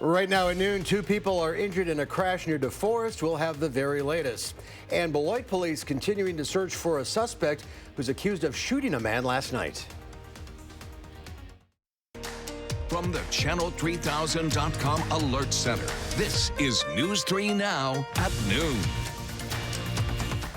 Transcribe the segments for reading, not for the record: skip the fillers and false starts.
Right now at noon, 2 people are injured in a crash near DeForest. We'll have the very latest. And Beloit police continuing to search for a suspect who's accused of shooting a man last night. From the Channel3000.com Alert Center, this is News 3 Now at noon.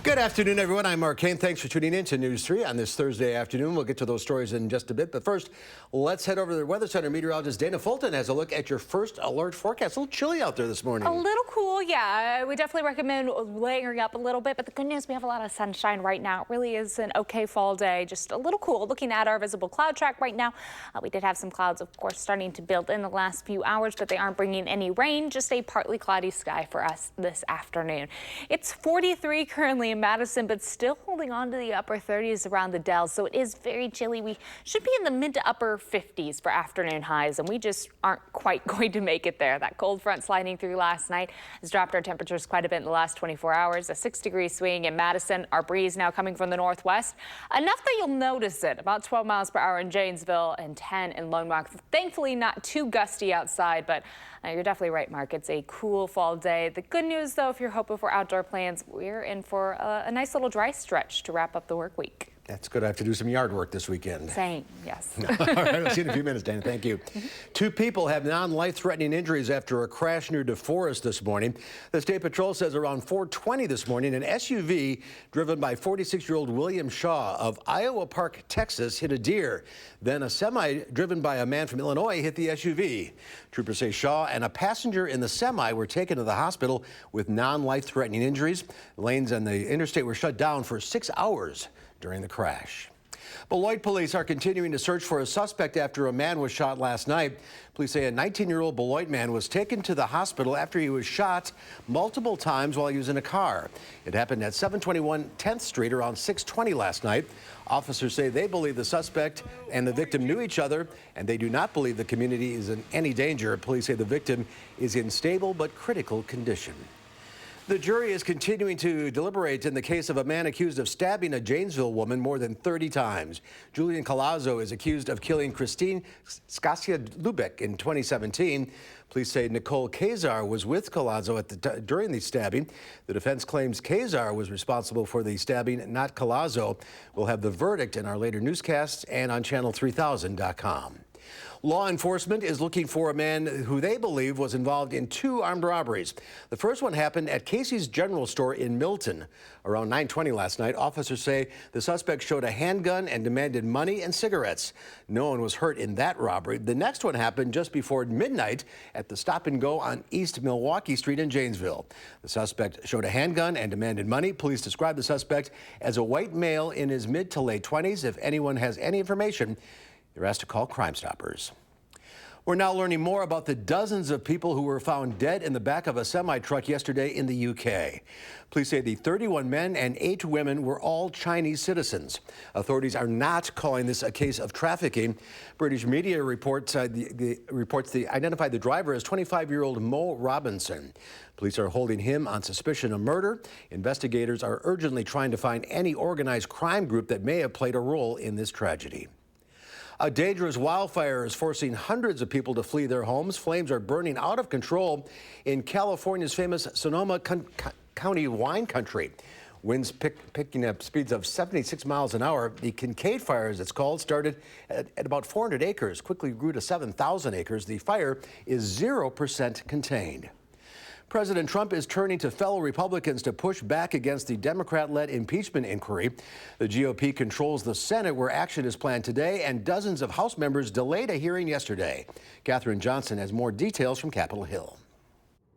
Good afternoon, everyone. I'm Mark Kane. Thanks for tuning in to News 3 on this Thursday afternoon. We'll get to those stories in just a bit. But first, let's head over to the Weather Center. Meteorologist Dana Fulton has a look at your first alert forecast. A little chilly out there this morning. A little cool, yeah. We definitely recommend layering up a little bit. But the good news, we have a lot of sunshine right now. It really is an okay fall day. Just a little cool. Looking at our visible cloud track right now, we did have some clouds, of course, starting to build in the last few hours, but they aren't bringing any rain. Just a partly cloudy sky for us this afternoon. It's 43 currently in Madison, but still holding on to the upper 30s around the Dells, so it is very chilly. We should be in the mid to upper 50s for afternoon highs, and we just aren't quite going to make it there. That cold front sliding through last night has dropped our temperatures quite a bit in the last 24 hours. A 6-degree swing in Madison. Our breeze now coming from the northwest. Enough that you'll notice it. About 12 miles per hour in Janesville and 10 in Lone Rock. Thankfully not too gusty outside, but you're definitely right, Mark. It's a cool fall day. The good news, though, if you're hoping for outdoor plans, we're in for a nice little dry stretch to wrap up the work week. That's good. I have to do some yard work this weekend. Same, yes. All right, I'll see you in a few minutes, Dana. Thank you. 2 people have non-life-threatening injuries after a crash near DeForest this morning. The State Patrol says around 4:20 this morning, an SUV driven by 46-year-old William Shaw of Iowa Park, Texas, hit a deer. Then a semi driven by a man from Illinois hit the SUV. Troopers say Shaw and a passenger in the semi were taken to the hospital with non-life-threatening injuries. Lanes on the interstate were shut down for 6 hours during the crash. Beloit police are continuing to search for a suspect after a man was shot last night. Police say a 19-year-old Beloit man was taken to the hospital after he was shot multiple times while he was in a car. It happened at 721 10th Street around 6:20 last night. Officers say they believe the suspect and the victim knew each other, and they do not believe the community is in any danger. Police say the victim is in stable but critical condition. The jury is continuing to deliberate in the case of a man accused of stabbing a Janesville woman more than 30 times. Julian Collazo is accused of killing Christine Skasia-Lubeck in 2017. Police say Nicole Kazar was with Collazo during the stabbing. The defense claims Kazar was responsible for the stabbing, not Collazo. We'll have the verdict in our later newscasts and on Channel3000.com. Law enforcement is looking for a man who they believe was involved in 2 armed robberies. The first one happened at Casey's General Store in Milton. Around 9:20 last night, officers say the suspect showed a handgun and demanded money and cigarettes. No one was hurt in that robbery. The next one happened just before midnight at the Stop and Go on East Milwaukee Street in Janesville. The suspect showed a handgun and demanded money. Police describe the suspect as a white male in his mid to late 20s. If anyone has any information, you're asked to call Crime Stoppers. We're now learning more about the dozens of people who were found dead in the back of a semi-truck yesterday in the UK. Police say the 31 men and 8 women were all Chinese citizens. Authorities are not calling this a case of trafficking. British media reports identified the driver as 25-year-old Mo Robinson. Police are holding him on suspicion of murder. Investigators are urgently trying to find any organized crime group that may have played a role in this tragedy. A dangerous wildfire is forcing hundreds of people to flee their homes. Flames are burning out of control in California's famous Sonoma County wine country. Winds picking up speeds of 76 miles an hour. The Kincaid Fire, as it's called, started at about 400 acres, quickly grew to 7,000 acres. The fire is 0% contained. President Trump is turning to fellow Republicans to push back against the Democrat-led impeachment inquiry. The GOP controls the Senate, where action is planned today, and dozens of House members delayed a hearing yesterday. Katherine Johnson has more details from Capitol Hill.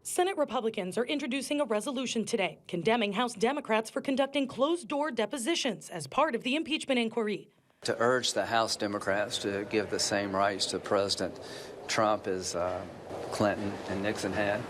Senate Republicans are introducing a resolution today condemning House Democrats for conducting closed-door depositions as part of the impeachment inquiry. To urge the House Democrats to give the same rights to President Trump as Clinton and Nixon had,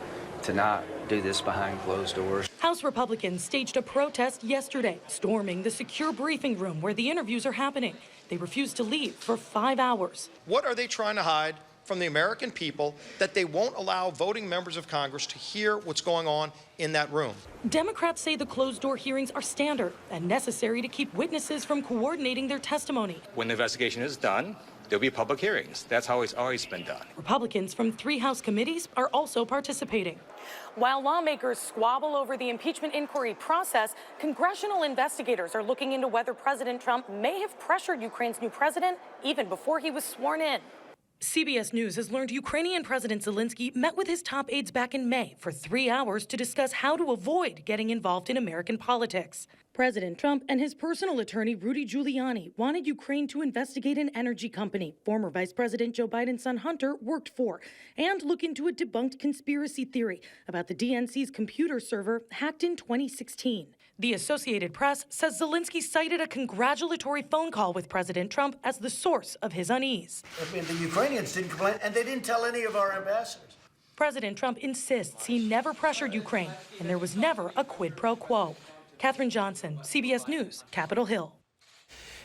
to not do this behind closed doors. House Republicans staged a protest yesterday, storming the secure briefing room where the interviews are happening. They refused to leave for 5 hours. What are they trying to hide from the American people that they won't allow voting members of Congress to hear what's going on in that room? Democrats say the closed-door hearings are standard and necessary to keep witnesses from coordinating their testimony. When the investigation is done, there'll be public hearings. That's how it's always been done. Republicans from 3 House committees are also participating. While lawmakers squabble over the impeachment inquiry process, congressional investigators are looking into whether President Trump may have pressured Ukraine's new president even before he was sworn in. CBS News has learned Ukrainian President Zelensky met with his top aides back in May for 3 hours to discuss how to avoid getting involved in American politics. President Trump and his personal attorney, Rudy Giuliani, wanted Ukraine to investigate an energy company former Vice President Joe Biden's son Hunter worked for and look into a debunked conspiracy theory about the DNC's computer server hacked in 2016. The Associated Press says Zelensky cited a congratulatory phone call with President Trump as the source of his unease. I mean, the Ukrainians didn't complain, and they didn't tell any of our ambassadors. President Trump insists he never pressured Ukraine, and there was never a quid pro quo. Katherine Johnson, CBS News, Capitol Hill.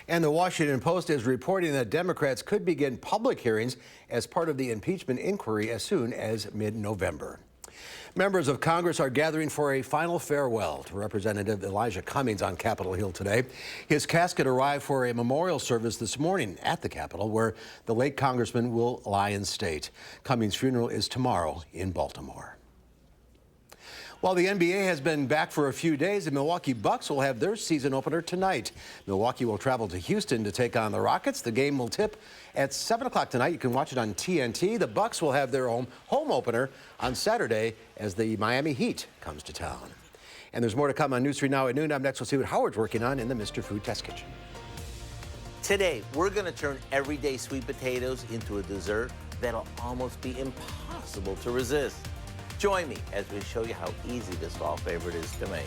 And the Washington Post is reporting that Democrats could begin public hearings as part of the impeachment inquiry as soon as mid-November. Members of Congress are gathering for a final farewell to Representative Elijah Cummings on Capitol Hill today. His casket arrived for a memorial service this morning at the Capitol, where the late congressman will lie in state. Cummings' funeral is tomorrow in Baltimore. While the NBA has been back for a few days, the Milwaukee Bucks will have their season opener tonight. Milwaukee will travel to Houston to take on the Rockets. The game will tip at 7 o'clock tonight. You can watch it on TNT. The Bucks will have their home opener on Saturday as the Miami Heat comes to town. And there's more to come on News 3 Now at noon. Up next, we'll see what Howard's working on in the Mr. Food Test Kitchen. Today, we're going to turn everyday sweet potatoes into a dessert that'll almost be impossible to resist. Join me as we show you how easy this fall favorite is to make.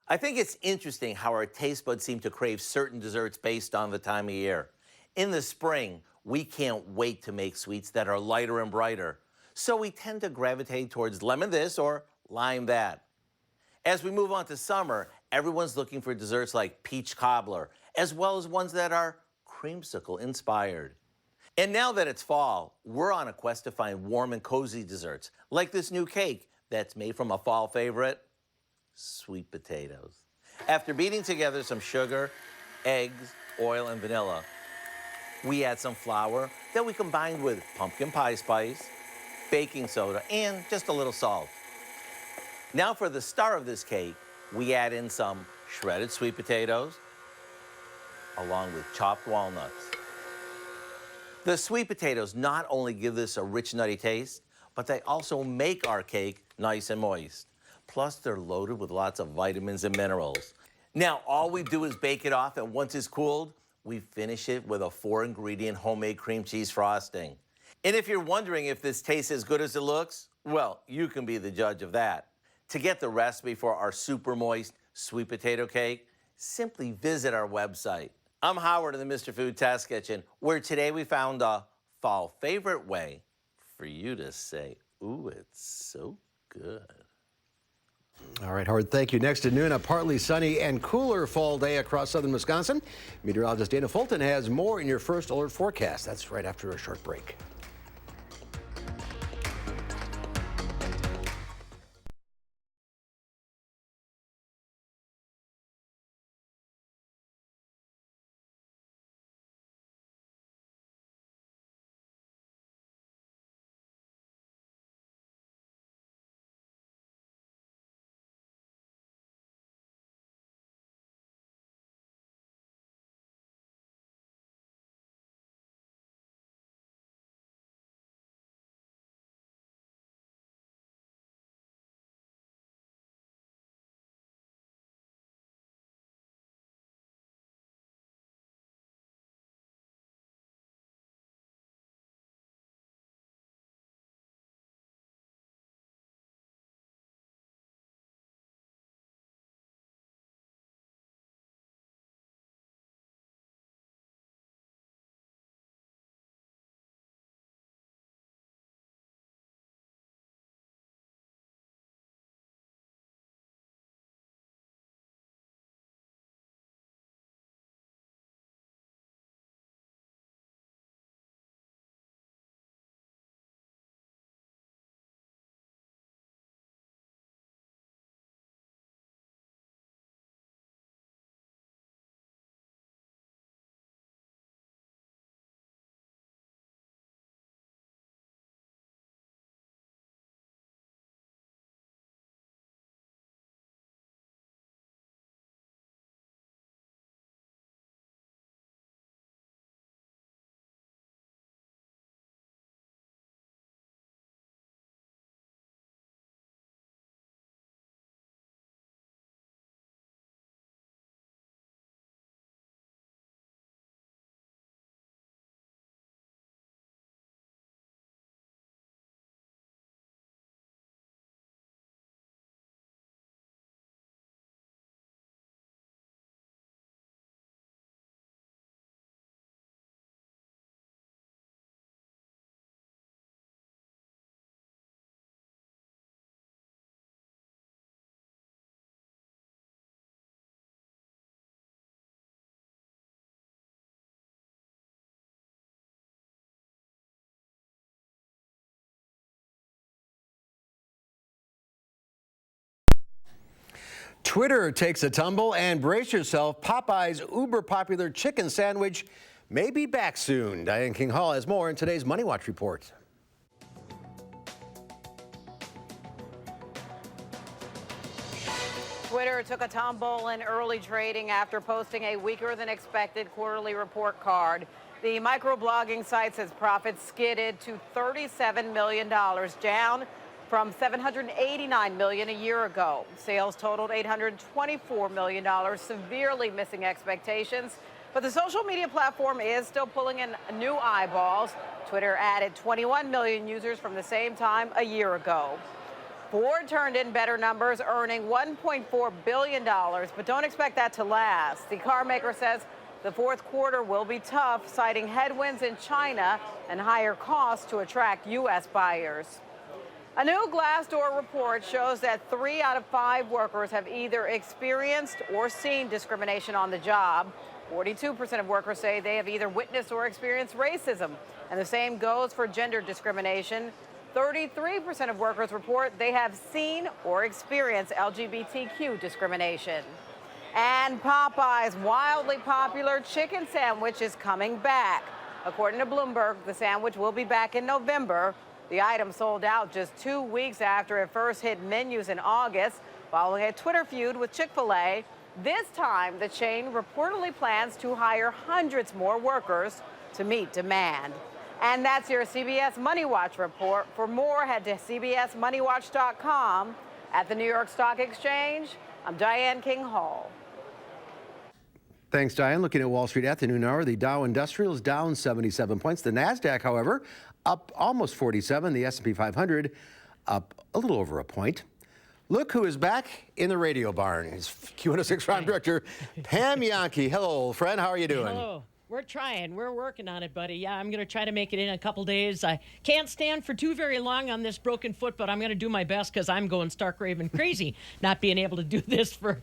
I think it's interesting how our taste buds seem to crave certain desserts based on the time of year. In the spring, we can't wait to make sweets that are lighter and brighter, so we tend to gravitate towards lemon this or lime that. As we move on to summer, Everyone's looking for desserts like peach cobbler, as well as ones that are creamsicle inspired. And now that it's fall, we're on a quest to find warm and cozy desserts, like this new cake that's made from a fall favorite, sweet potatoes. After beating together some sugar, eggs, oil, and vanilla, we add some flour that we combined with pumpkin pie spice, baking soda, and just a little salt. Now for the star of this cake, we add in some shredded sweet potatoes, along with chopped walnuts. The sweet potatoes not only give this a rich, nutty taste, but they also make our cake nice and moist. Plus, they're loaded with lots of vitamins and minerals. Now, all we do is bake it off, and once it's cooled, we finish it with a 4-ingredient homemade cream cheese frosting. And if you're wondering if this tastes as good as it looks, well, you can be the judge of that. To get the recipe for our super moist sweet potato cake, simply visit our website. I'm Howard in the Mr. Food Test Kitchen, where today we found a fall favorite way for you to say, ooh, it's so good. All right, Howard, thank you. Next at noon, a partly sunny and cooler fall day across southern Wisconsin. Meteorologist Dana Fulton has more in your first alert forecast. That's right after a short break. Twitter takes a tumble, and brace yourself, Popeye's uber-popular chicken sandwich may be back soon. Diane King Hall has more in today's Money Watch report. Twitter took a tumble in early trading after posting a weaker than expected quarterly report card. The microblogging site says profits skidded to $37 million, down from $789 million a year ago. Sales totaled $824 million, severely missing expectations. But the social media platform is still pulling in new eyeballs. Twitter added 21 million users from the same time a year ago. Ford turned in better numbers, earning $1.4 billion, but don't expect that to last. The car maker says the fourth quarter will be tough, citing headwinds in China and higher costs to attract U.S. buyers. A new Glassdoor report shows that 3 out of 5 workers have either experienced or seen discrimination on the job. 42% of workers say they have either witnessed or experienced racism. And the same goes for gender discrimination. 33% of workers report they have seen or experienced LGBTQ discrimination. And Popeye's wildly popular chicken sandwich is coming back. According to Bloomberg, the sandwich will be back in November. The item sold out just 2 weeks after it first hit menus in August, following a Twitter feud with Chick-fil-A. This time, the chain reportedly plans to hire hundreds more workers to meet demand. And that's your CBS Money Watch report. For more, head to cbsmoneywatch.com. At the New York Stock Exchange, I'm Diane King Hall. Thanks, Diane. Looking at Wall Street afternoon hour, the Dow Industrial is down 77 points. The NASDAQ, however, up almost 47. The S&P 500 up a little over a point. Look who is back in the radio barn. It's Q106 Prime Director Pam Yankee. Hello, old friend. How are you doing? Hello. We're trying. We're working on it, buddy. Yeah, I'm going to try to make it in a couple days. I can't stand for too very long on this broken foot, but I'm going to do my best because I'm going stark raving crazy not being able to do this for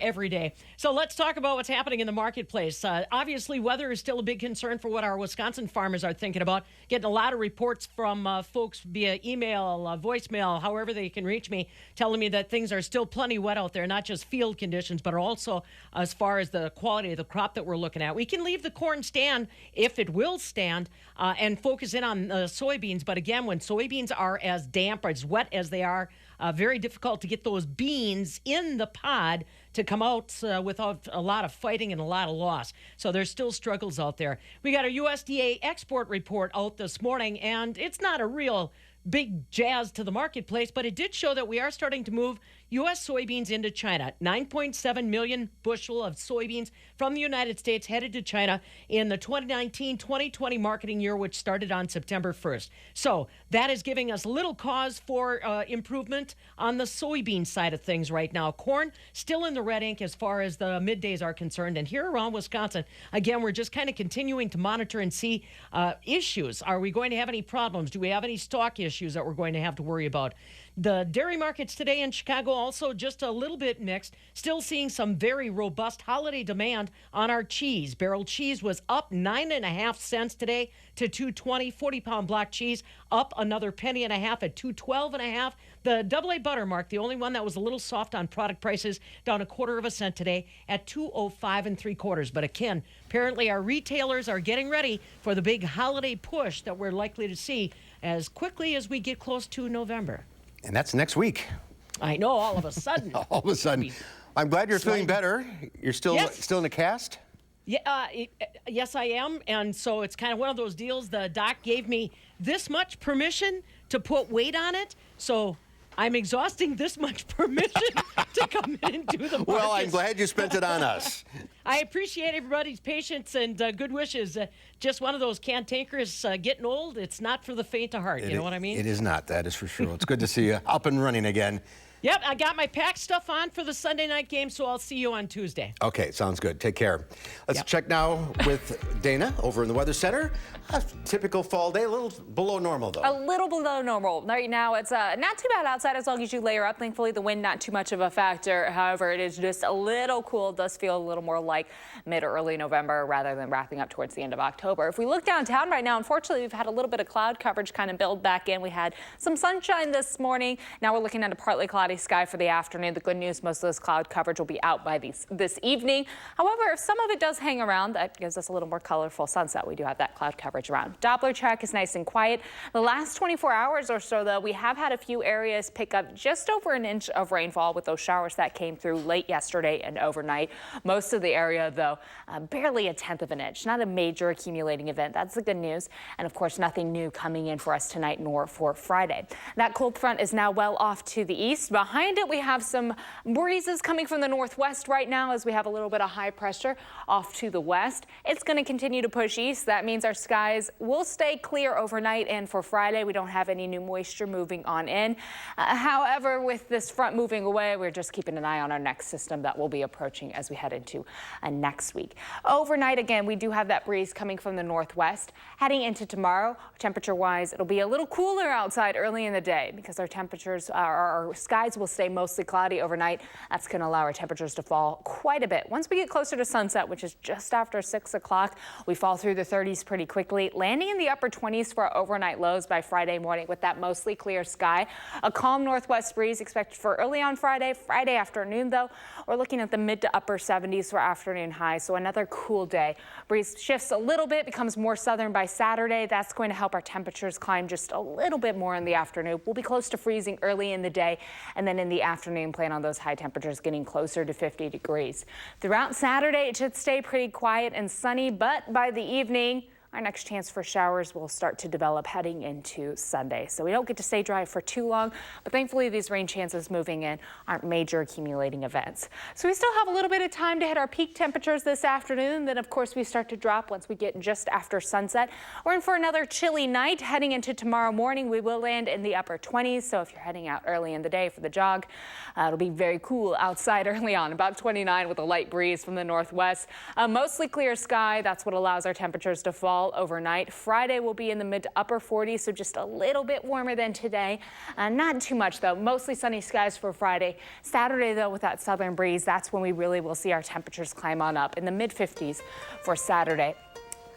every day. So let's talk about what's happening in the marketplace. Obviously, weather is still a big concern for what our Wisconsin farmers are thinking about. Getting a lot of reports from folks via email, voicemail, however they can reach me, telling me that things are still plenty wet out there, not just field conditions, but also as far as the quality of the crop that we're looking at. We can leave the corn stand if it will stand and focus in on soybeans. But again, when soybeans are as damp or as wet as they are, very difficult to get those beans in the pod to come out without a lot of fighting and a lot of loss. So there's still struggles out there. We got a USDA export report out this morning, and it's not a real big jazz to the marketplace, but it did show that we are starting to move U.S. soybeans into China. 9.7 million bushel of soybeans from the United States headed to China in the 2019-2020 marketing year, which started on September 1st. So that is giving us little cause for improvement on the soybean side of things right now. Corn still in the red ink as far as the middays are concerned. And here around Wisconsin, again, we're just kind of continuing to monitor and see issues. Are we going to have any problems? Do we have any stock issues that we're going to have to worry about? The dairy markets today in Chicago also just a little bit mixed. Still seeing some very robust holiday demand on our cheese. Barrel cheese was up 9.5 cents today to $2.20. 40-pound block cheese up another penny and a half at $2.12.5. The AA butter mark, the only one that was a little soft on product prices, down 1/4 cent today at $2.05 3/4. But again, apparently our retailers are getting ready for the big holiday push that we're likely to see as quickly as we get close to November. And that's next week. I know, all of a sudden. All of a sudden. I'm glad you're feeling better. You're still in the cast? Yeah, yes, I am. And so it's kind of one of those deals. The doc gave me this much permission to put weight on it. So I'm exhausting this much permission to come in and do the markets. Well, I'm glad you spent it on us. I appreciate everybody's patience and good wishes. Just one of those cantankerous getting old. It's not for the faint of heart. You know what I mean? It is not. That is for sure. It's good to see you up and running again. Yep, I got my packed stuff on for the Sunday night game, so I'll see you on Tuesday. Okay, sounds good. Take care. Let's check now with Dana over in the Weather Center. A typical fall day, a little below normal, though. A little below normal. Right now, it's not too bad outside as long as you layer up. Thankfully, the wind not too much of a factor. However, it is just a little cool. It does feel a little more like mid or early November rather than wrapping up towards the end of October. If we look downtown right now, unfortunately, we've had a little bit of cloud coverage kind of build back in. We had some sunshine this morning. Now we're looking at a partly cloudy sky for the afternoon. The good news, most of this cloud coverage will be out by this evening. However, if some of it does hang around, that gives us a little more colorful sunset. We do have that cloud coverage around. Doppler track is nice and quiet. The last 24 hours or so, though, we have had a few areas pick up just over an inch of rainfall with those showers that came through late yesterday and overnight. Most of the area, though, barely a tenth of an inch. Not a major accumulating event. That's the good news. And of course, nothing new coming in for us tonight nor for Friday. That cold front is now well off to the east. behind it, we have some breezes coming from the northwest right now as we have a little bit of high pressure off to the west. It's going to continue to push east. That means our skies will stay clear overnight, and for Friday, we don't have any new moisture moving on in. However, with this front moving away, we're just keeping an eye on our next system that will be approaching as we head into next week. Overnight, again, we do have that breeze coming from the northwest. Heading into tomorrow, temperature-wise, it'll be a little cooler outside early in the day because our temperatures, our skies will stay mostly cloudy overnight. That's going to allow our temperatures to fall quite a bit. Once we get closer to sunset, which is just after 6 o'clock, we fall through the 30s pretty quickly, landing in the upper 20s for our overnight lows by Friday morning with that mostly clear sky. A calm northwest breeze expected for early on Friday. Friday afternoon, though, we're looking at the mid to upper 70s for afternoon highs, so another cool day. Breeze shifts a little bit, becomes more southern by Saturday. That's going to help our temperatures climb just a little bit more in the afternoon. We'll be close to freezing early in the day, and then in the afternoon, plan on those high temperatures getting closer to 50 degrees. Throughout Saturday, it should stay pretty quiet and sunny, but by the evening, our next chance for showers will start to develop heading into Sunday. So we don't get to stay dry for too long, but thankfully these rain chances moving in aren't major accumulating events. So we still have a little bit of time to hit our peak temperatures this afternoon. Then of course we start to drop once we get just after sunset. We're in for another chilly night. Heading into tomorrow morning, we will land in the upper 20s. So if you're heading out early in the day for the jog, it'll be very cool outside early on, about 29 with a light breeze from the northwest. Mostly clear sky. That's what allows our temperatures to fall overnight. Friday will be in the mid to upper 40s, so just a little bit warmer than today. Not too much, though. Mostly sunny skies for Friday. Saturday, though, with that southern breeze, that's when we really will see our temperatures climb on up in the mid 50s for Saturday.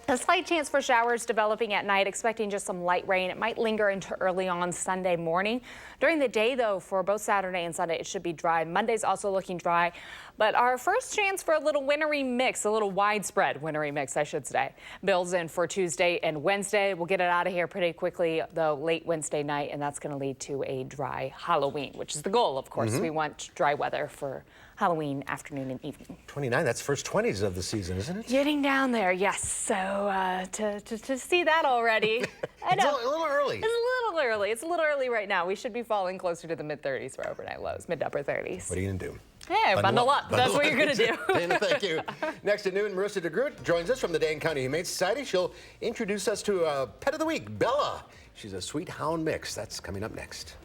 A slight chance for showers developing at night, expecting just some light rain. It might linger into early on Sunday morning. During the day, though, for both Saturday and Sunday, it should be dry. Monday's also looking dry. But our first chance for a little wintry mix, a little widespread wintry mix, I should say, builds in for Tuesday and Wednesday. We'll get it out of here pretty quickly, though, late Wednesday night, and that's going to lead to a dry Halloween, which is the goal, of course. We want dry weather for Halloween afternoon and evening. 29, that's first 20s of the season, isn't it? Getting down there, yes. So to see that already, I know. It's a little early. It's a little early. It's a little early right now. We should be falling closer to the mid-30s for overnight lows, mid to upper 30s. What are you going to do? Hey, bundle up. That's what you're going to do. Dana, thank you. Next at noon, Marissa DeGroot joins us from the Dane County Humane Society. She'll introduce us to a pet of the week, Bella. She's a sweet hound mix. That's coming up next.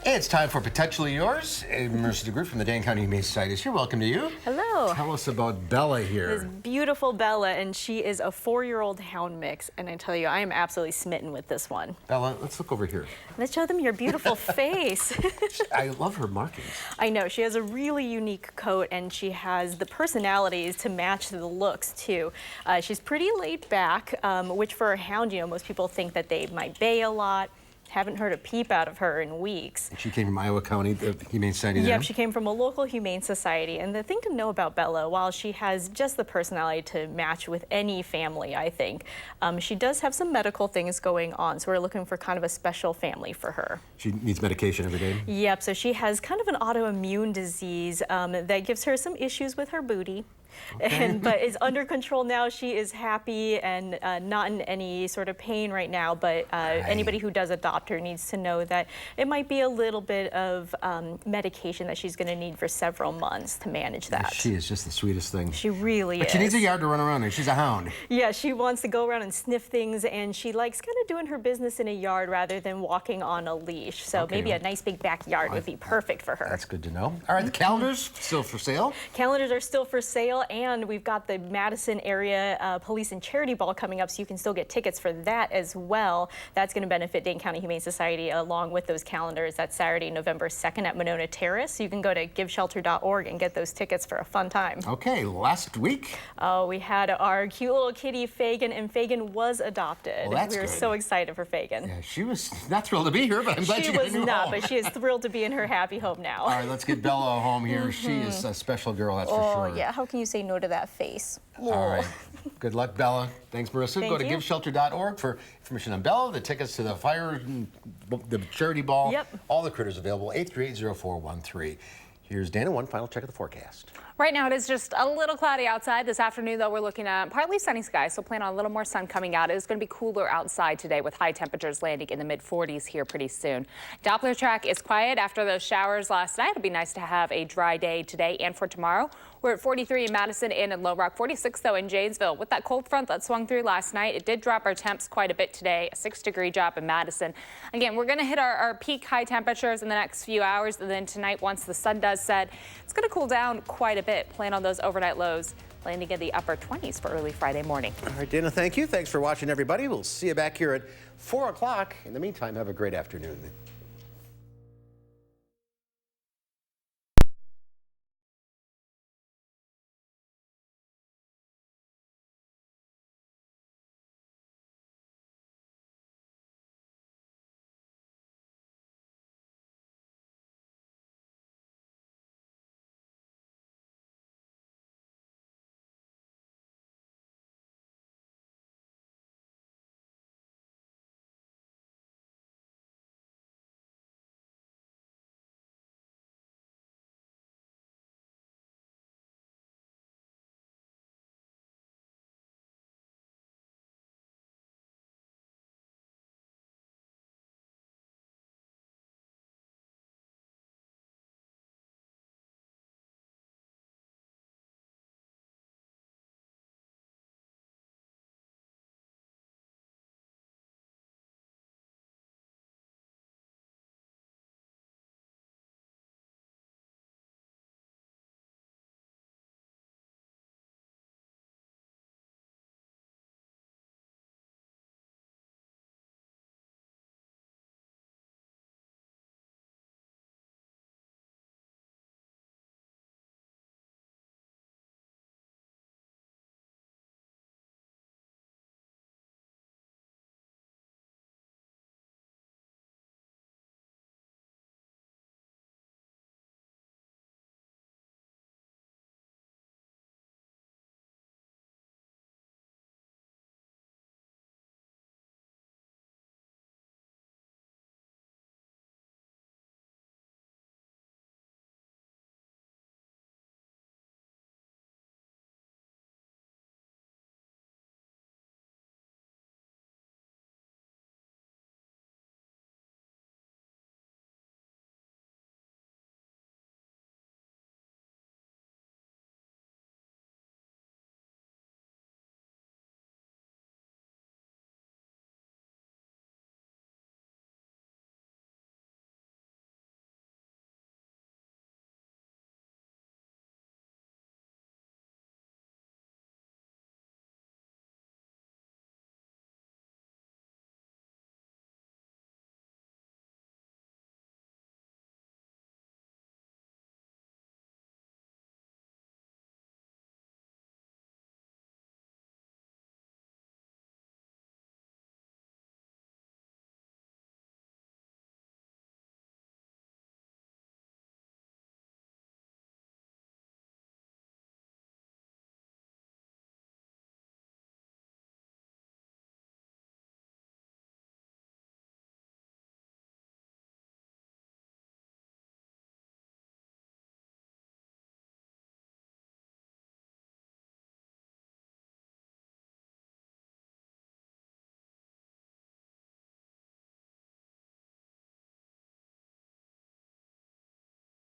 Hey, it's time for Potentially Yours. Marissa DeGroot from the Dane County Humane Society is here. Welcome to you. Hello. Tell us about Bella here. This beautiful Bella, and she is a 4-year-old hound mix. And I tell you, I am absolutely smitten with this one. Bella, let's look over here. Let's show them your beautiful face. I love her markings. I know. She has a really unique coat, and she has the personalities to match the looks, too. She's pretty laid back, which for a hound, you know, most people think that they might bay a lot. Haven't heard a peep out of her in weeks. She came from Iowa County, the Humane Society there? Yep, she came from a local humane society. And the thing to know about Bella, while she has just the personality to match with any family, I think, she does have some medical things going on. So we're looking for kind of a special family for her. She needs medication every day? Yep, so she has kind of an autoimmune disease that gives her some issues with her booty. Okay. But is under control now. She is happy and not in any sort of pain right now, but anybody who does adopt her needs to know that it might be a little bit of medication that she's going to need for several months to manage that. She is just the sweetest thing. She really is. But she needs a yard to run around in. She's a hound. Yeah, she wants to go around and sniff things, and she likes kind of doing her business in a yard rather than walking on a leash. So maybe a nice big backyard would be perfect for her. That's good to know. All right, the calendars still for sale? Calendars are still for sale. And we've got the Madison area police and charity ball coming up, so you can still get tickets for that as well. That's going to benefit Dane County Humane Society along with those calendars. That's Saturday, November 2nd at Monona Terrace. You can go to giveshelter.org and get those tickets for a fun time. Okay, last week? Oh, we had our cute little kitty, Fagin, and Fagin was adopted. Well, that's we were good. So excited for Fagin. Yeah, she was not thrilled to be here, but I'm glad she got a new home. She was not, but she is thrilled to be in her happy home now. All right, let's get Bella home here. She is a special girl, that's for sure. Oh, yeah. How can you say no to that face? All right. Good luck, Bella. Thanks, Marissa. Thank Go to you. giveshelter.org for information on Bella, the tickets to the fire, the charity ball. Yep. All the critters available, 838-0413. Here's Dana, one final check of the forecast. Right now, it is just a little cloudy outside. This afternoon, though, we're looking at partly sunny skies, so plan on a little more sun coming out. It is going to be cooler outside today with high temperatures landing in the mid-40s here pretty soon. Doppler track is quiet after those showers last night. It'll be nice to have a dry day today and for tomorrow. We're at 43 in Madison and in Little Rock, 46, though, in Janesville. With that cold front that swung through last night, it did drop our temps quite a bit today, a 6-degree drop in Madison. Again, we're going to hit our peak high temperatures in the next few hours, and then tonight, once the sun does set, it's going to cool down quite a bit. Plan on those overnight lows landing in the upper 20s for early Friday morning. All right, Dana, thank you. Thanks for watching, everybody. We'll see you back here at 4 o'clock. In the meantime, have a great afternoon.